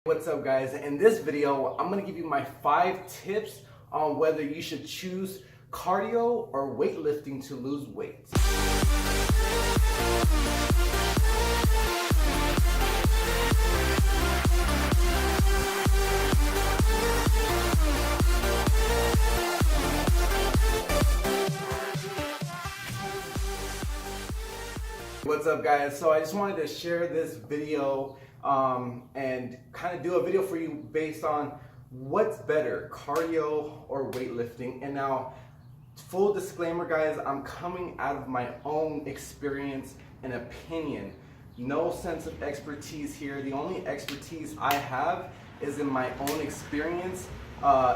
What's up guys? In this video, I'm going to give you my 5 tips on whether you should choose cardio or weightlifting to lose weight. What's up guys? So I just wanted to share this video and kind of do a video for you based on what's better, cardio or weightlifting. And now, full disclaimer guys, I'm coming out of my own experience and opinion. No sense of expertise here. The only expertise I have is in my own experience,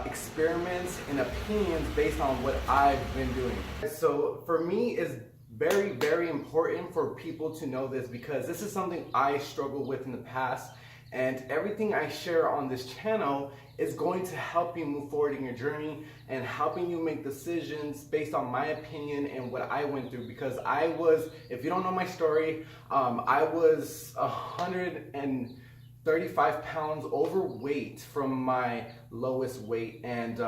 experiments and opinions based on what I've been doing. So for me, it's very important for people to know this, because this is something I struggled with in the past, and everything I share on this channel is going to help you move forward in your journey and helping you make decisions based on my opinion and what I went through. Because I was, if you don't know my story, I was 135 pounds overweight from my lowest weight, and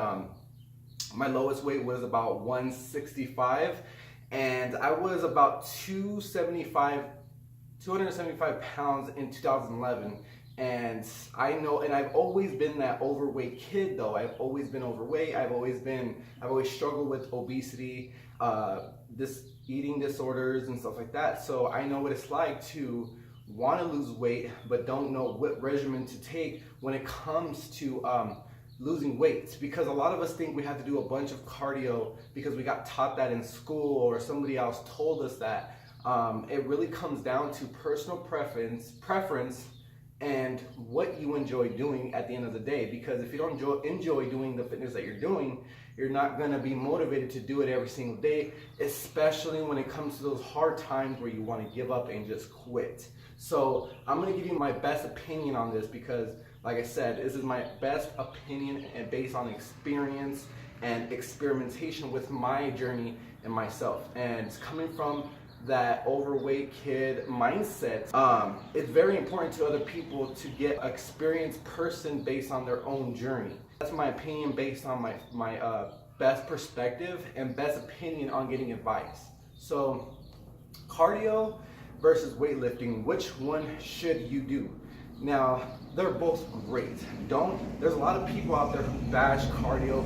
my lowest weight was about 165. And I was about 275 pounds in 2011. And I know, and I've always been that overweight kid though. I've always been overweight. I've always struggled with obesity, eating disorders and stuff like that. So I know what it's like to want to lose weight, but don't know what regimen to take when it comes to losing weight, because a lot of us think we have to do a bunch of cardio because we got taught that in school or somebody else told us that. It really comes down to personal preference and what you enjoy doing at the end of the day. Because if you don't enjoy doing the fitness that you're doing, you're not going to be motivated to do it every single day, especially when it comes to those hard times where you want to give up and just quit. So I'm going to give you my best opinion on this, because like I said, this is my best opinion and based on experience and experimentation with my journey and myself. And it's coming from that overweight kid mindset. It's very important to other people to get an experienced person based on their own journey. That's my opinion based on my best perspective and best opinion on getting advice. So cardio versus weightlifting, which one should you do? Now, they're both great. There's a lot of people out there who bash cardio,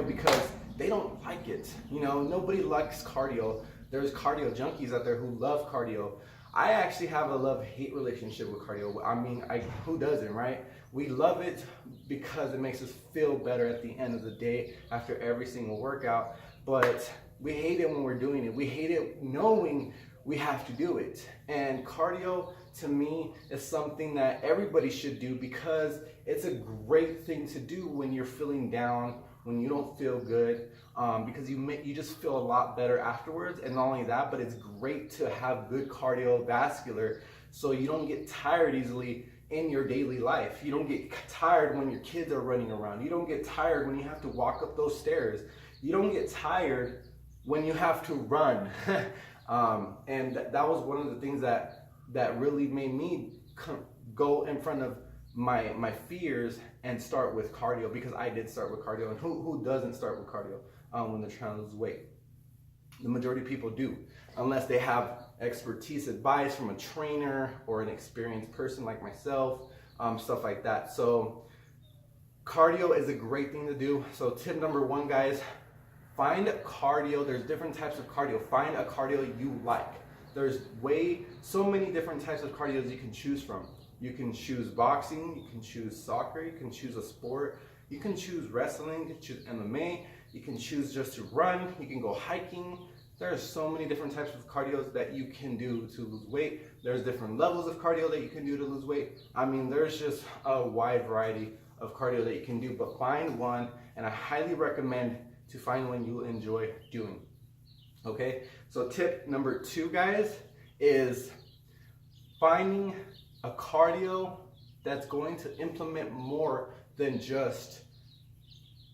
because they don't like it. Nobody likes cardio. There's cardio junkies out there who love cardio. I actually have a love-hate relationship with cardio. I mean, who doesn't, right? We love it because it makes us feel better at the end of the day after every single workout, but we hate it when we're doing it. We hate it knowing we have to do it. And cardio, to me, is something that everybody should do, because it's a great thing to do when you're feeling down, when you don't feel good, because you just feel a lot better afterwards. And not only that, but it's great to have good cardiovascular so you don't get tired easily in your daily life. You don't get tired when your kids are running around. You don't get tired when you have to walk up those stairs. You don't get tired when you have to run. And that was one of the things that really made me go in front of my fears and start with cardio, because I did start with cardio. And who doesn't start with cardio when they're trying to lose weight? The majority of people do, unless they have expertise advice from a trainer or an experienced person like myself, stuff like that. So cardio is a great thing to do. So tip number 1, guys, find cardio. There's different types of cardio. Find a cardio you like. There's so many different types of cardios you can choose from. You can choose boxing, you can choose soccer, you can choose a sport, you can choose wrestling, you can choose MMA, you can choose just to run, you can go hiking. There are so many different types of cardios that you can do to lose weight. There's different levels of cardio that you can do to lose weight. I mean, there's just a wide variety of cardio that you can do, but find one, and I highly recommend to find one you enjoy doing. Okay, so tip number 2, guys, is finding a cardio that's going to implement more than just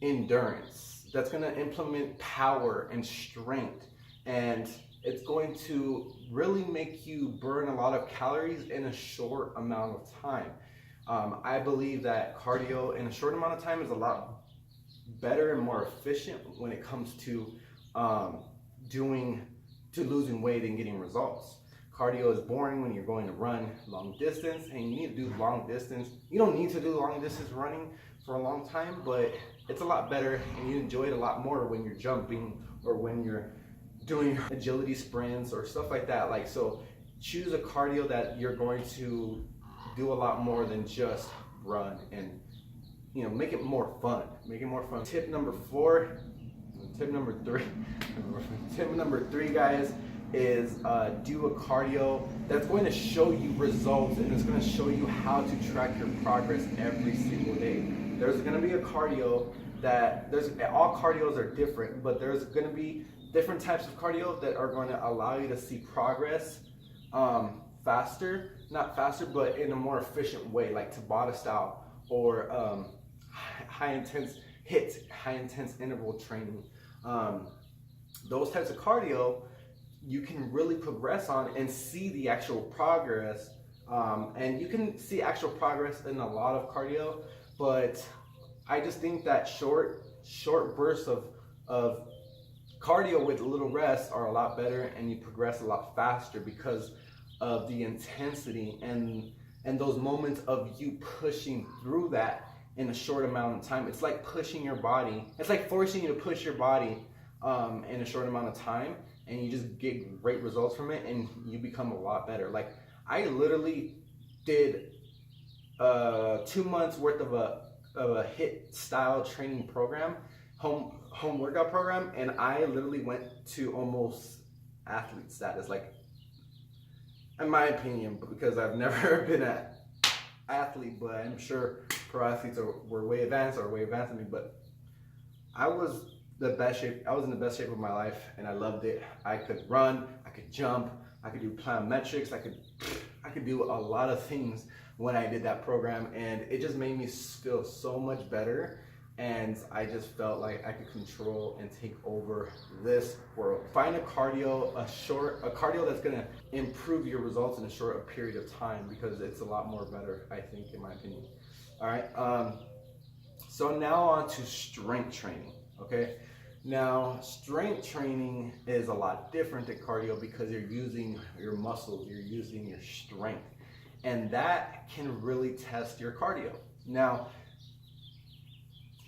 endurance. That's going to implement power and strength, and it's going to really make you burn a lot of calories in a short amount of time. I believe that cardio in a short amount of time is a lot better and more efficient when it comes to losing weight and getting results. Cardio is boring when you're going to run long distance, and you need to do long distance. You don't need to do long distance running for a long time, but it's a lot better and you enjoy it a lot more when you're jumping or when you're doing agility sprints or stuff like that. Like, so choose a cardio that you're going to do a lot more than just run, and make it more fun. Make it more fun. Tip number three, guys, is do a cardio that's going to show you results, and it's going to show you how to track your progress every single day. There's going to be a cardio that all cardios are different, but there's going to be different types of cardio that are going to allow you to see progress not faster, but in a more efficient way, like Tabata style, or high intense interval training. Those types of cardio you can really progress on and see the actual progress, and you can see actual progress in a lot of cardio, but I just think that short bursts of cardio with a little rest are a lot better, and you progress a lot faster because of the intensity and those moments of you pushing through that in a short amount of time. It's like pushing your body. It's like forcing you to push your body in a short amount of time, and you just get great results from it, and you become a lot better. Like, I literally did 2 months worth of a HIIT style training program, home workout program, and I literally went to almost athlete status, like, in my opinion, because I've never been an athlete, but I'm sure pro athletes were way advanced than me. But I was in the best shape of my life, and I loved it. I could run, I could jump, I could do plyometrics, I could do a lot of things when I did that program, and it just made me feel so much better. And I just felt like I could control and take over this world. Find a cardio that's gonna improve your results in a short period of time, because it's a lot more better, I think, in my opinion. All right, so now on to strength training, okay? Now, strength training is a lot different than cardio because you're using your muscles, you're using your strength, and that can really test your cardio. Now,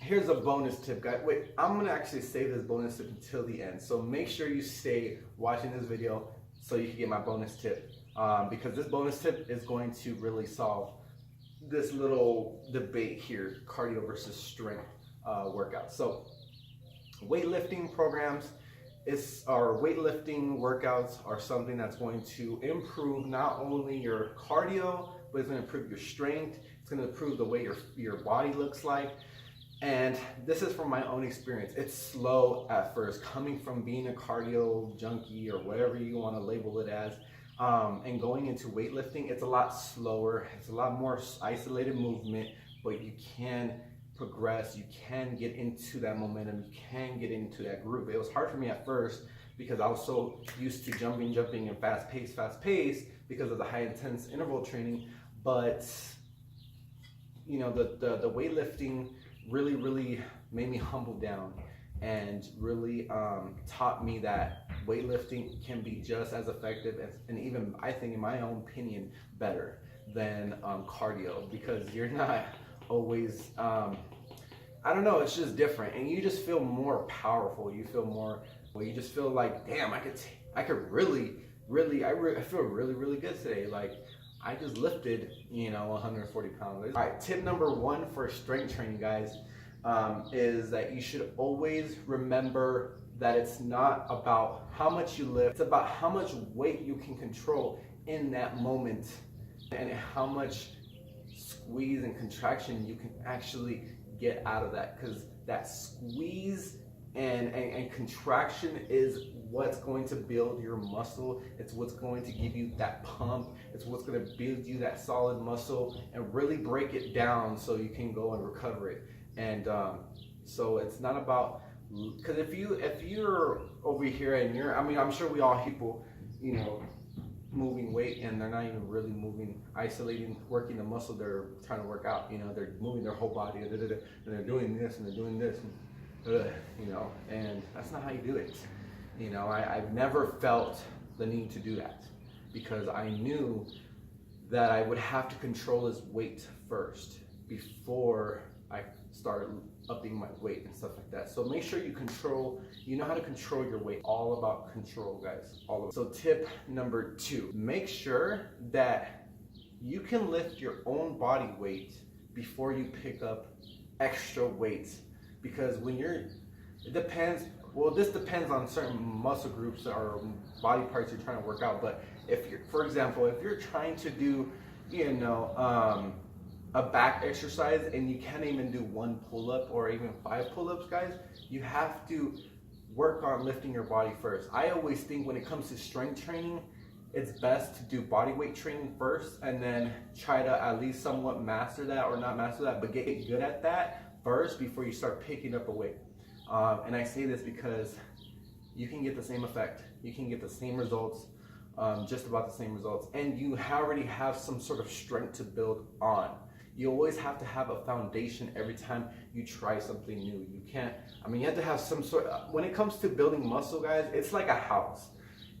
here's a bonus tip, guys. Wait, I'm gonna actually save this bonus tip until the end. So make sure you stay watching this video so you can get my bonus tip, because this bonus tip is going to really solve this little debate here, cardio versus strength workouts. So weightlifting programs weightlifting workouts are something that's going to improve not only your cardio, but it's gonna improve your strength. It's gonna improve the way your body looks like. And this is from my own experience. It's slow at first, coming from being a cardio junkie or whatever you want to label it as, and going into weightlifting. It's a lot slower. It's a lot more isolated movement, but you can progress. You can get into that momentum. You can get into that groove. It was hard for me at first because I was so used to jumping and fast pace because of the high intense interval training. But the weightlifting really made me humble down, and really taught me that weightlifting can be just as effective and even, I think, in my own opinion, better than cardio, because you're not always I don't know, it's just different, and you just feel more powerful. You feel more, you just feel like, damn, I feel really good today. Like, I just lifted, 140 pounds. All right, tip number 1 for strength training, guys, is that you should always remember that it's not about how much you lift, it's about how much weight you can control in that moment, and how much squeeze and contraction you can actually get out of that, because that squeeze and contraction is what's going to build your muscle. It's what's going to give you that pump. It's what's going to build you that solid muscle and really break it down so you can go and recover it. And so it's not about, because if you're over here and I'm sure we all people, moving weight and they're not even really moving, isolating, working the muscle they're trying to work out. You know, they're moving their whole body, and they're doing this and they're doing this, and, you know, and that's not how you do it. You know, I've never felt the need to do that because I knew that I would have to control his weight first before I started upping my weight and stuff like that. So make sure you know how to control your weight. All about control, guys. So tip number 2, make sure that you can lift your own body weight before you pick up extra weights. Because this depends on certain muscle groups or body parts you're trying to work out. But for example, if you're trying to do, you know, a back exercise and you can't even do 1 pull-up or even 5 pull-ups, guys, you have to work on lifting your body first. I always think when it comes to strength training, it's best to do body weight training first and then try to at least somewhat master that, or not master that, but get good at that first before you start picking up a weight. And I say this because you can get the same effect. You can get the same results, just about the same results, and you already have some sort of strength to build on. You always have to have a foundation every time you try something new. You can't, you have to have some sort of, when it comes to building muscle, guys, it's like a house.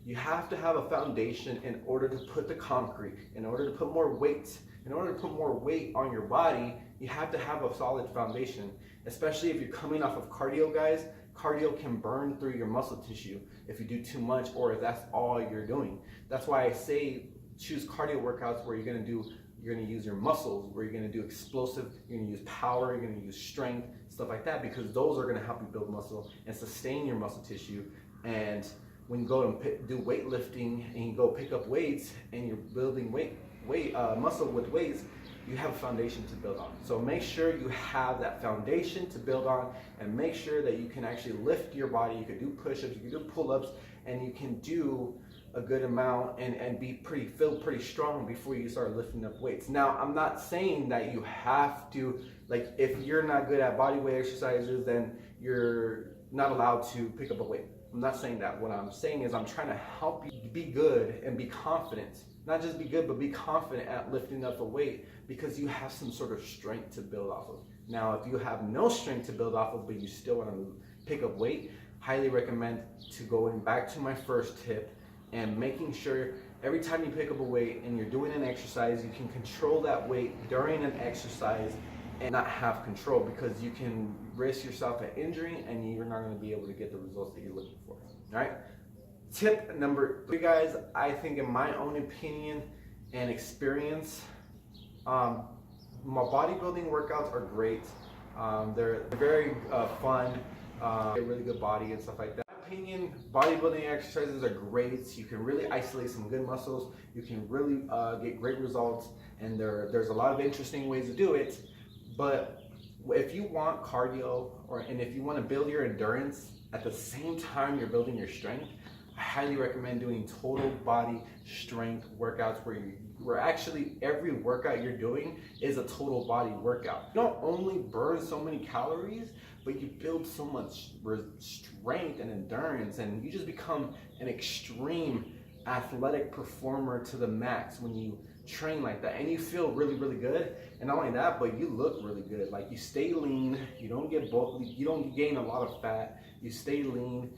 You have to have a foundation in order to put the concrete, in order to put more weight. In order to put more weight on your body, you have to have a solid foundation, especially if you're coming off of cardio, guys. Cardio can burn through your muscle tissue if you do too much or if that's all you're doing. That's why I say choose cardio workouts where you're gonna use your muscles, where you're gonna do explosive, you're gonna use power, you're gonna use strength, stuff like that, because those are gonna help you build muscle and sustain your muscle tissue. And when you go and do weightlifting and you go pick up weights and you're building muscle with weights, you have a foundation to build on. So make sure you have that foundation to build on, and make sure that you can actually lift your body. You can do push-ups, you can do pull-ups, and you can do a good amount and feel pretty strong before you start lifting up weights. Now, I'm not saying that you have to, like, if you're not good at body weight exercises, then you're not allowed to pick up a weight. I'm not saying that. What I'm saying is I'm trying to help you be good and be confident. Not just be good, but be confident at lifting up a weight, because you have some sort of strength to build off of. Now, if you have no strength to build off of, but you still want to pick up weight, highly recommend to going back to my first tip and making sure every time you pick up a weight and you're doing an exercise, you can control that weight during an exercise and not have control, because you can risk yourself an injury and you're not going to be able to get the results that you're looking for. All right. Tip number 3, guys, I think in my own opinion and experience, my bodybuilding workouts are great. They're very fun, a really good body and stuff like that. In my opinion, bodybuilding exercises are great. You can really isolate some good muscles. You can really get great results, and there's a lot of interesting ways to do it. But if you want cardio, and if you want to build your endurance at the same time you're building your strength, I highly recommend doing total body strength workouts where actually every workout you're doing is a total body workout. You don't only burn so many calories, but you build so much strength and endurance, and you just become an extreme athletic performer to the max when you train like that, and you feel really, really good. And not only that, but you look really good. Like, you stay lean, you don't gain a lot of fat, you stay lean,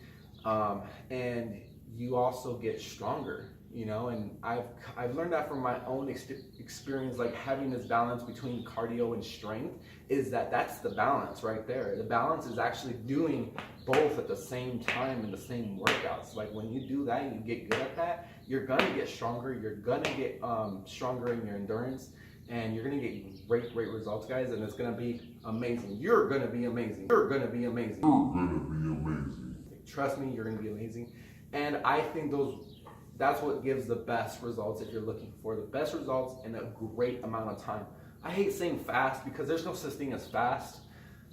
and you also get stronger, you know. And I've learned that from my own experience, like having this balance between cardio and strength, is that's the balance right there. The balance is actually doing both at the same time in the same workouts. Like, when you do that and you get good at that, you're gonna get stronger, you're gonna get stronger in your endurance, and you're gonna get great results, guys, and it's gonna be amazing. You're gonna be amazing. You're gonna be amazing. You're gonna be amazing. Trust me, you're gonna be amazing. And I think that's what gives the best results if you're looking for the best results in a great amount of time. I hate saying fast, because there's no such thing as fast.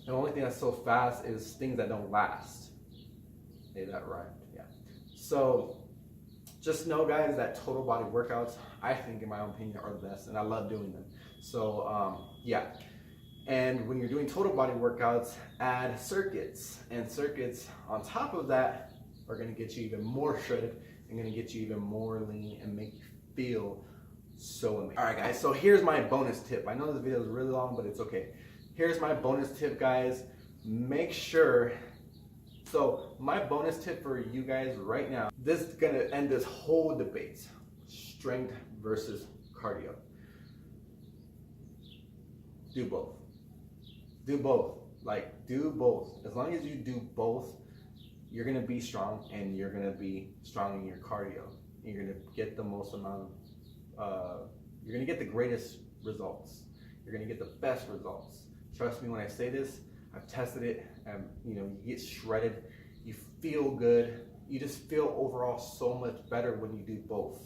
The only thing that's so fast is things that don't last. Hey, that rhymed, yeah. So just know, guys, that total body workouts, I think, in my own opinion, are the best, and I love doing them. So yeah. And when you're doing total body workouts, add circuits. And circuits on top of that are gonna get you even more shredded and gonna get you even more lean and make you feel so amazing. All right, guys, so here's my bonus tip. I know this video is really long, but it's okay. Here's my bonus tip, guys. Make sure, so my bonus tip for you guys right now, this is gonna end this whole debate, strength versus cardio. Do both. Do both. Like, do both. As long as you do both, you're gonna be strong, and you're gonna be strong in your cardio. You're gonna get the most amount of, you're gonna get the greatest results. You're gonna get the best results. Trust me when I say this. I've tested it. You know, you get shredded. You feel good. You just feel overall so much better when you do both.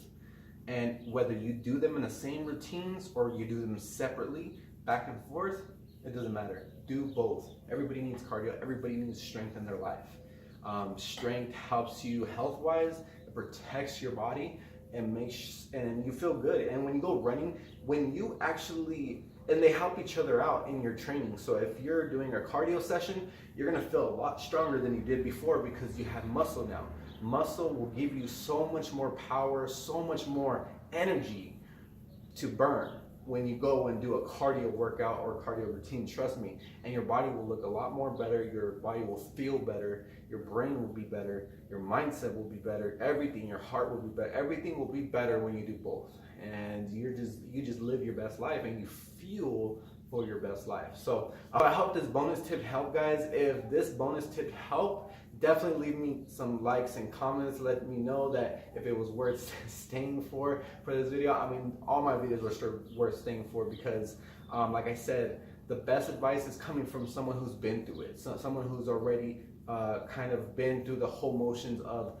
And whether you do them in the same routines or you do them separately, back and forth, it doesn't matter. Do both. Everybody needs cardio. Everybody needs strength in their life. Strength helps you health-wise. It protects your body and and you feel good. And when you go running, and they help each other out in your training. So if you're doing a cardio session, you're gonna feel a lot stronger than you did before because you have muscle now. Muscle will give you so much more power, so much more energy to burn when you go and do a cardio workout or cardio routine, trust me, and your body will look a lot more better, your body will feel better, your brain will be better, your mindset will be better, everything, your heart will be better, everything will be better when you do both. And you just live your best life and you fuel for your best life. So I hope this bonus tip helped, guys. If this bonus tip helped, definitely leave me some likes and comments. Let me know that if it was worth staying for this video. I mean, all my videos were worth staying for because, like I said, the best advice is coming from someone who's been through it. So someone who's already kind of been through the whole motions of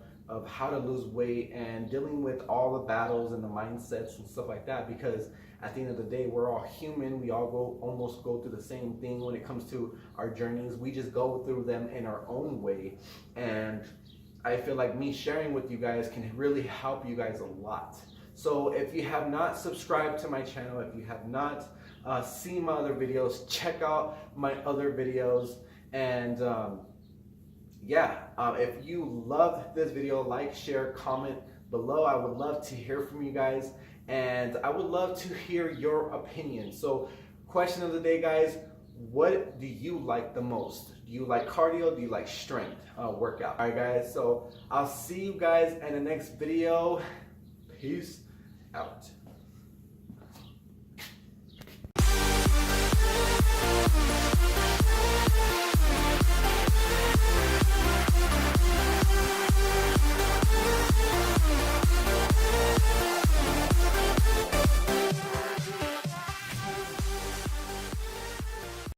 how to lose weight and dealing with all the battles and the mindsets and stuff like that, because at the end of the day, we're all human. We all almost go through the same thing when it comes to our journeys. We just go through them in our own way. And I feel like me sharing with you guys can really help you guys a lot. So if you have not subscribed to my channel, if you have not seen my other videos, check out my other videos. And if you loved this video, like, share, comment below. I would love to hear from you guys, and I would love to hear your opinion. So question of the day, guys, what do you like the most? Do you like cardio? Do you like strength workout? All right, guys, so I'll see you guys in the next video. Peace out.